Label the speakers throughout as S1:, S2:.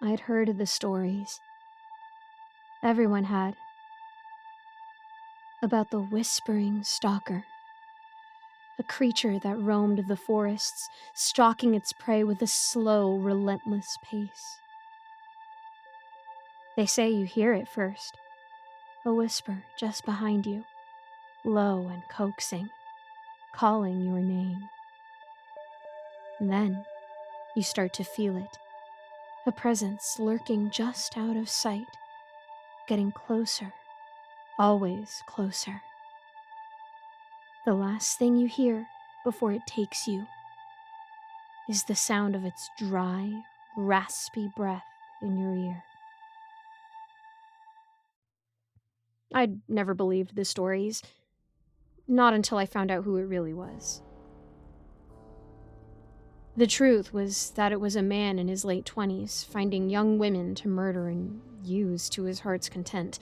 S1: I'd heard the stories. Everyone had. About the whispering stalker. A creature that roamed the forests, stalking its prey with a slow, relentless pace. They say you hear it first. A whisper just behind you, low and coaxing, calling your name. And then you start to feel it. A presence lurking just out of sight, getting closer, always closer. The last thing you hear before it takes you is the sound of its dry, raspy breath in your ear. I'd never believed the stories, not until I found out who it really was. The truth was that it was a man in his late 20s finding young women to murder and use to his heart's content.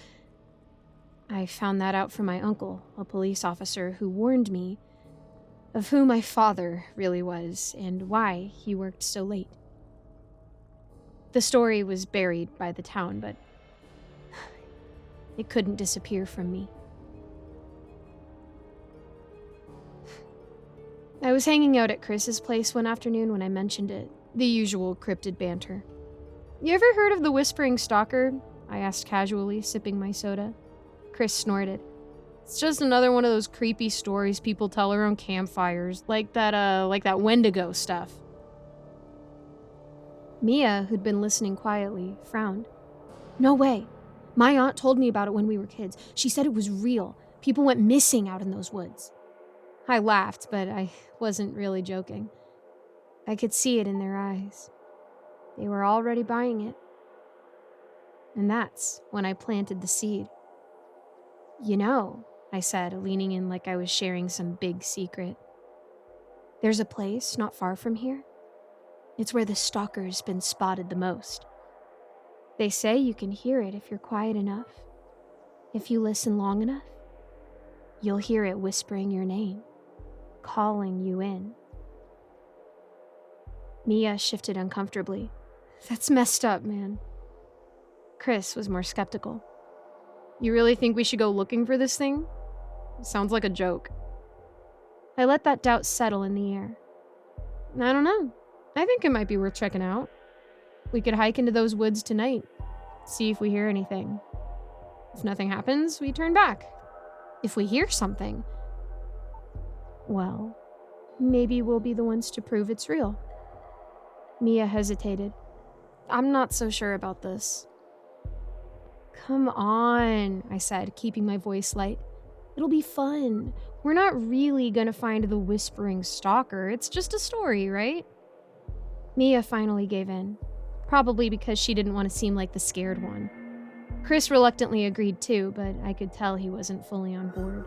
S1: I found that out from my uncle, a police officer who warned me of who my father really was and why he worked so late. The story was buried by the town, but it couldn't disappear from me. I was hanging out at Chris's place one afternoon when I mentioned it, the usual cryptid banter. "You ever heard of the whispering stalker?" I asked casually, sipping my soda. Chris snorted. "It's just another one of those creepy stories people tell around campfires, like that Wendigo stuff." Mia, who'd been listening quietly, frowned. "No way. My aunt told me about it when we were kids. She said it was real. People went missing out in those woods." I laughed, but I wasn't really joking. I could see it in their eyes. They were already buying it. And that's when I planted the seed. "You know," I said, leaning in like I was sharing some big secret. "There's a place not far from here. It's where the stalker's been spotted the most. They say you can hear it if you're quiet enough. If you listen long enough, you'll hear it whispering your name, calling you in." Mia shifted uncomfortably. "That's messed up, man." Chris was more skeptical. "You really think we should go looking for this thing? Sounds like a joke." I let that doubt settle in the air. "I don't know. I think it might be worth checking out. We could hike into those woods tonight, see if we hear anything. If nothing happens, we turn back. If we hear something, well, maybe we'll be the ones to prove it's real." Mia hesitated. "I'm not so sure about this." "Come on," I said, keeping my voice light. "It'll be fun. We're not really gonna find the whispering stalker. It's just a story, right?" Mia finally gave in, probably because she didn't want to seem like the scared one. Chris reluctantly agreed too, but I could tell he wasn't fully on board.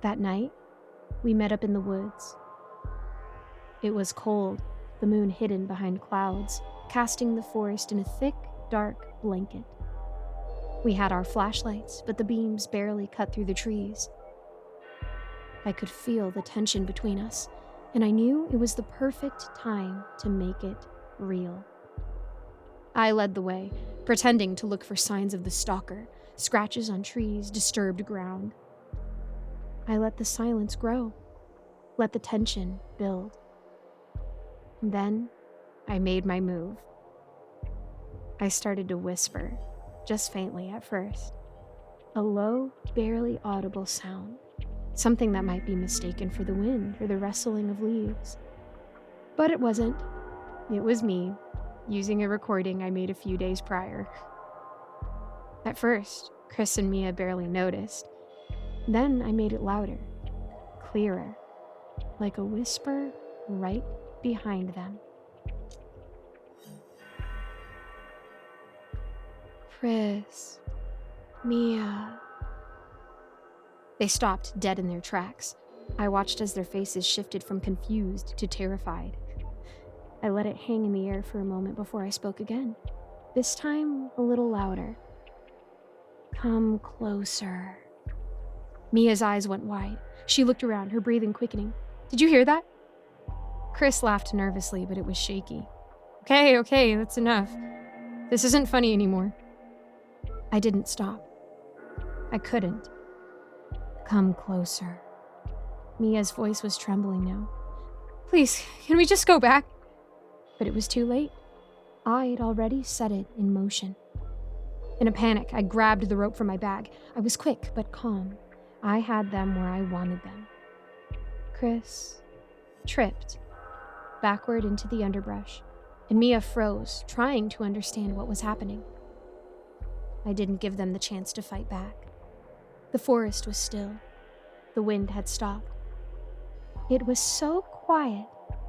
S1: That night, we met up in the woods. It was cold, the moon hidden behind clouds, casting the forest in a thick, dark blanket. We had our flashlights, but the beams barely cut through the trees. I could feel the tension between us, and I knew it was the perfect time to make it real. I led the way, pretending to look for signs of the stalker, scratches on trees, disturbed ground. I let the silence grow, let the tension build. And then I made my move. I started to whisper, just faintly at first. A low, barely audible sound. Something that might be mistaken for the wind or the rustling of leaves. But it wasn't. It was me, using a recording I made a few days prior. At first, Chris and Mia barely noticed. Then I made it louder, clearer, like a whisper right behind them. "Chris, Mia." They stopped dead in their tracks. I watched as their faces shifted from confused to terrified. I let it hang in the air for a moment before I spoke again, this time a little louder. "Come closer." Mia's eyes went wide. She looked around, her breathing quickening. "Did you hear that?" Chris laughed nervously, but it was shaky. Okay, that's enough. This isn't funny anymore. I didn't stop. I couldn't. Come closer. Mia's voice was trembling now. Please, can we just go back? But it was too late. I'd already set it in motion. In a panic, I grabbed the rope from my bag. I was quick but calm. I had them where I wanted them. Chris tripped backward into the underbrush, and Mia froze, trying to understand what was happening. I didn't give them the chance to fight back. The forest was still. The wind had stopped. It was so quiet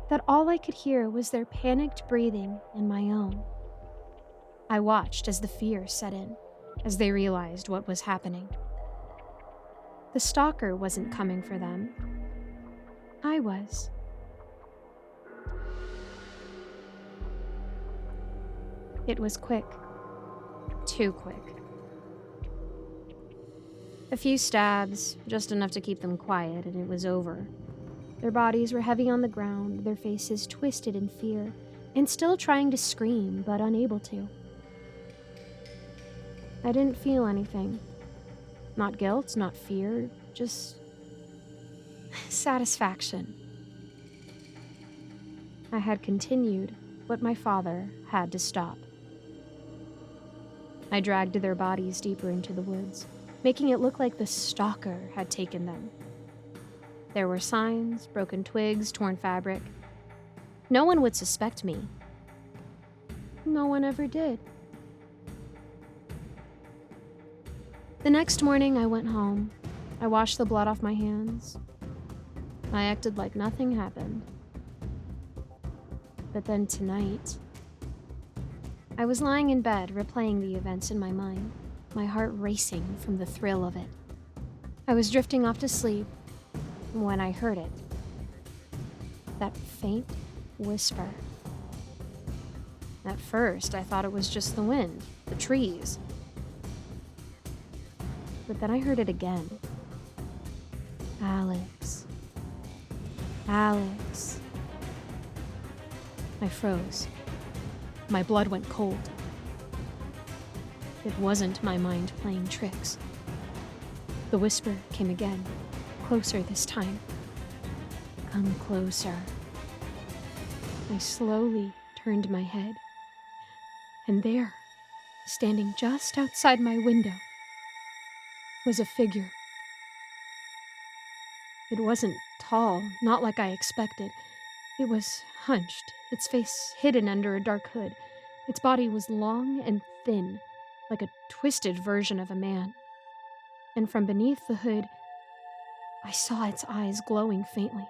S1: that all I could hear was their panicked breathing and my own. I watched as the fear set in, as they realized what was happening. The stalker wasn't coming for them. I was. It was quick. Too quick. A few stabs, just enough to keep them quiet, and it was over. Their bodies were heavy on the ground, their faces twisted in fear, and still trying to scream, but unable to. I didn't feel anything. Not guilt, not fear, just satisfaction. I had continued what my father had to stop. I dragged their bodies deeper into the woods, making it look like the stalker had taken them. There were signs, broken twigs, torn fabric. No one would suspect me. No one ever did. The next morning, I went home. I washed the blood off my hands. I acted like nothing happened. But then tonight, I was lying in bed, replaying the events in my mind, my heart racing from the thrill of it. I was drifting off to sleep when I heard it. That faint whisper. At first, I thought it was just the wind, the trees. But then I heard it again. Alex. Alex. I froze. My blood went cold. It wasn't my mind playing tricks. The whisper came again, closer this time. Come closer. I slowly turned my head, and there, standing just outside my window, was a figure. It wasn't tall, not like I expected. It was hunched, its face hidden under a dark hood. Its body was long and thin, like a twisted version of a man. And from beneath the hood, I saw its eyes glowing faintly,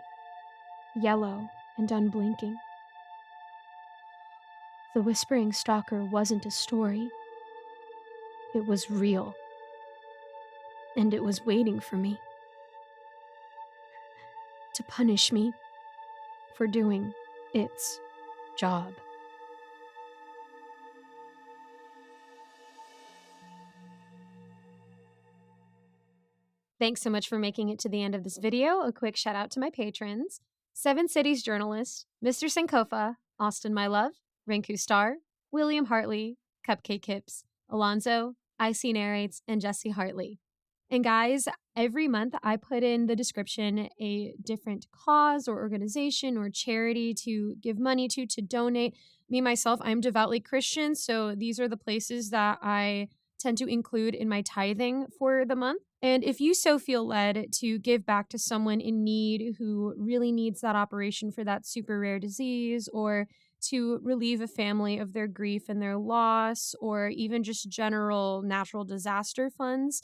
S1: yellow and unblinking. The whispering stalker wasn't a story. It was real. And it was waiting for me. To punish me for doing its job. Thanks so much for making it to the end of this video. A quick shout out to my patrons: Seven Cities Journalist, Mr. Sankofa, Austin My Love, Rinku Star, William Hartley, Cupcake Hips, Alonzo, IC Narrates, and Jesse Hartley. And guys, every month I put in the description a different cause or organization or charity to give money to donate. Me, myself, I'm devoutly Christian, so these are the places that I tend to include in my tithing for the month. And if you so feel led to give back to someone in need who really needs that operation for that super rare disease, or to relieve a family of their grief and their loss, or even just general natural disaster funds,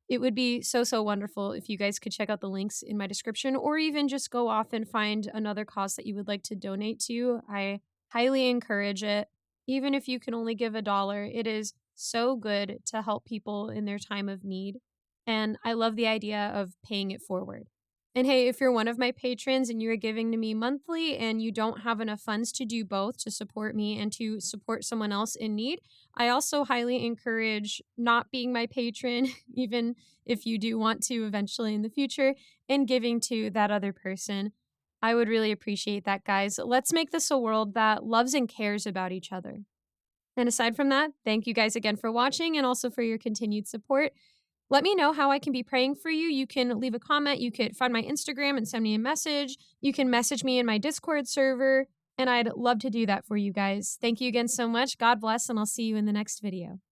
S1: it would be so wonderful if you guys could check out the links in my description, or even just go off and find another cause that you would like to donate to. I highly encourage it. Even if you can only give $1, it is so good to help people in their time of need. And I love the idea of paying it forward. And hey, if you're one of my patrons and you're giving to me monthly and you don't have enough funds to do both, to support me and to support someone else in need, I also highly encourage not being my patron, even if you do want to eventually in the future, and giving to that other person. I would really appreciate that, guys. Let's make this a world that loves and cares about each other. And aside from that, thank you guys again for watching and also for your continued support. Let me know how I can be praying for you. You can leave a comment. You could find my Instagram and send me a message. You can message me in my Discord server, and I'd love to do that for you guys. Thank you again so much. God bless, and I'll see you in the next video.